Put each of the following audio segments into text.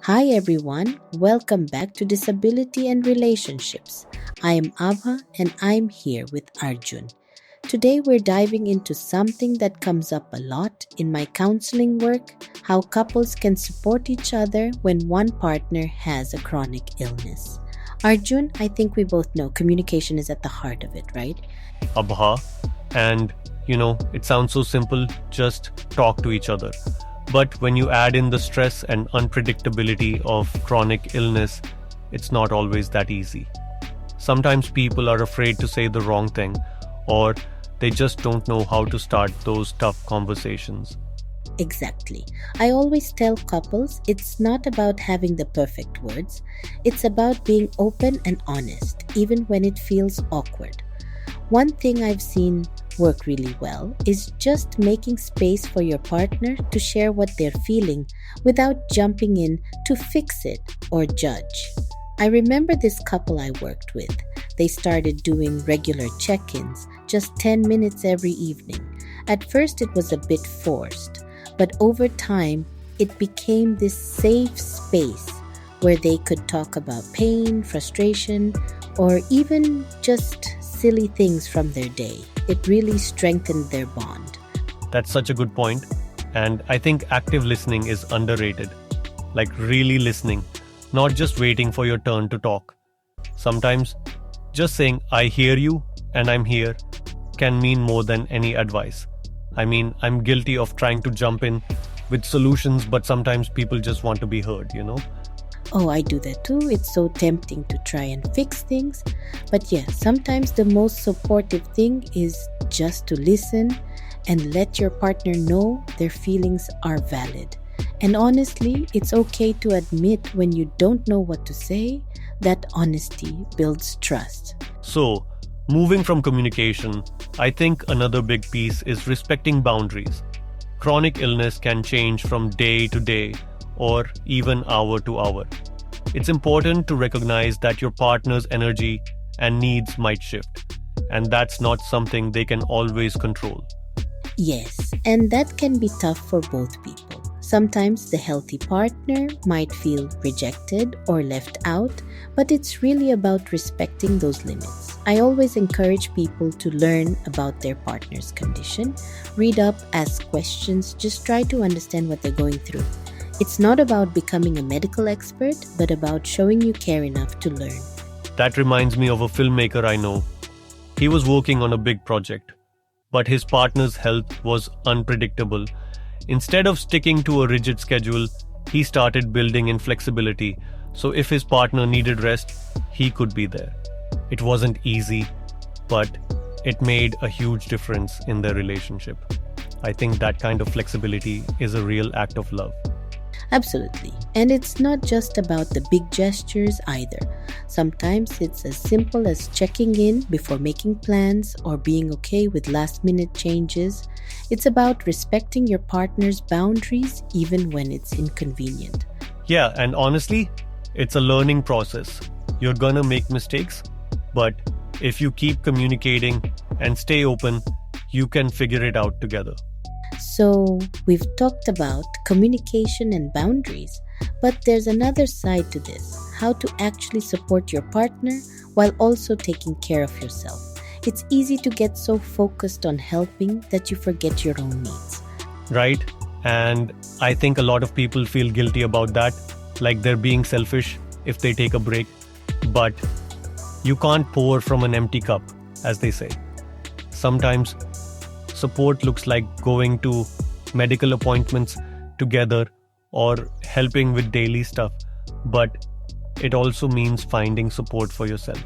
Hi everyone, welcome back to Disability and Relationships. I am Abha and I'm here with Arjun. Today we're diving into something that comes up a lot in my counseling work: how couples can support each other when one partner has a chronic illness. Arjun, I think we both know communication is at the heart of it, right? Abha. And it sounds so simple, just talk to each other. But when you add in the stress and unpredictability of chronic illness, it's not always that easy. Sometimes people are afraid to say the wrong thing, or they just don't know how to start those tough conversations. Exactly. I always tell couples it's not about having the perfect words, it's about being open and honest, even when it feels awkward. One thing I've seen work really well is just making space for your partner to share what they're feeling without jumping in to fix it or judge. I remember this couple I worked with. They started doing regular check ins, just 10 minutes every evening. At first, it was a bit forced, but over time, it became this safe space where they could talk about pain, frustration, or even just silly things from their day. It really strengthened their bond. That's such a good point. And I think active listening is underrated. Like really listening, not just waiting for your turn to talk. Sometimes just saying, I hear you and I'm here, can mean more than any advice. I mean, I'm guilty of trying to jump in with solutions, but sometimes people just want to be heard. Oh, I do that too. It's so tempting to try and fix things. But yeah, sometimes the most supportive thing is just to listen and let your partner know their feelings are valid. And honestly, it's okay to admit when you don't know what to say. That honesty builds trust. So, moving from communication, I think another big piece is respecting boundaries. Chronic illness can change from day to day or even hour to hour. It's important to recognize that your partner's energy and needs might shift, and that's not something they can always control. Yes, and that can be tough for both people. Sometimes the healthy partner might feel rejected or left out, but it's really about respecting those limits. I always encourage people to learn about their partner's condition, read up, ask questions, just try to understand what they're going through. It's not about becoming a medical expert, but about showing you care enough to learn. That reminds me of a filmmaker I know. He was working on a big project, but his partner's health was unpredictable. Instead of sticking to a rigid schedule, he started building in flexibility, so if his partner needed rest, he could be there. It wasn't easy, but it made a huge difference in their relationship. I think that kind of flexibility is a real act of love. Absolutely. And it's not just about the big gestures either. Sometimes it's as simple as checking in before making plans or being okay with last minute changes. It's about respecting your partner's boundaries even when it's inconvenient. Yeah, and honestly, it's a learning process. You're gonna make mistakes, but if you keep communicating and stay open, you can figure it out together. So, we've talked about communication and boundaries, but there's another side to this: how to actually support your partner while also taking care of yourself. It's easy to get so focused on helping that you forget your own needs. Right? And I think a lot of people feel guilty about that, like they're being selfish if they take a break. But you can't pour from an empty cup, as they say. Sometimes support looks like going to medical appointments together or helping with daily stuff, but it also means finding support for yourself.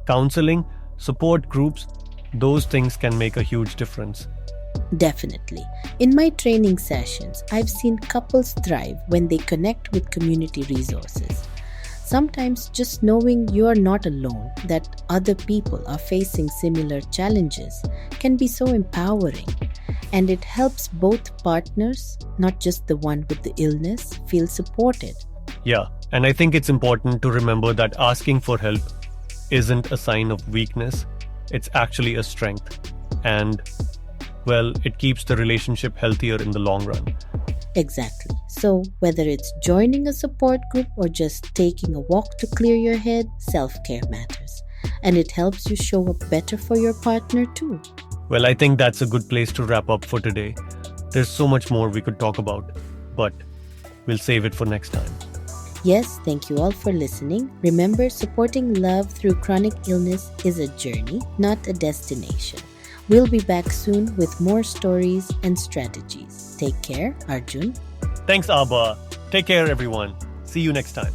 Counseling, support groups, those things can make a huge difference. Definitely. In my training sessions, I've seen couples thrive when they connect with community resources. Sometimes just knowing you are not alone, that other people are facing similar challenges, can be so empowering. And it helps both partners, not just the one with the illness, feel supported. Yeah, and I think it's important to remember that asking for help isn't a sign of weakness, it's actually a strength. And, well, it keeps the relationship healthier in the long run. Exactly. So, whether it's joining a support group or just taking a walk to clear your head, self care matters. And it helps you show up better for your partner too. Well, I think that's a good place to wrap up for today. There's so much more we could talk about, but we'll save it for next time. Yes, thank you all for listening. Remember, supporting love through chronic illness is a journey, not a destination. We'll be back soon with more stories and strategies. Take care, Arjun. Thanks, Abba. Take care, everyone. See you next time.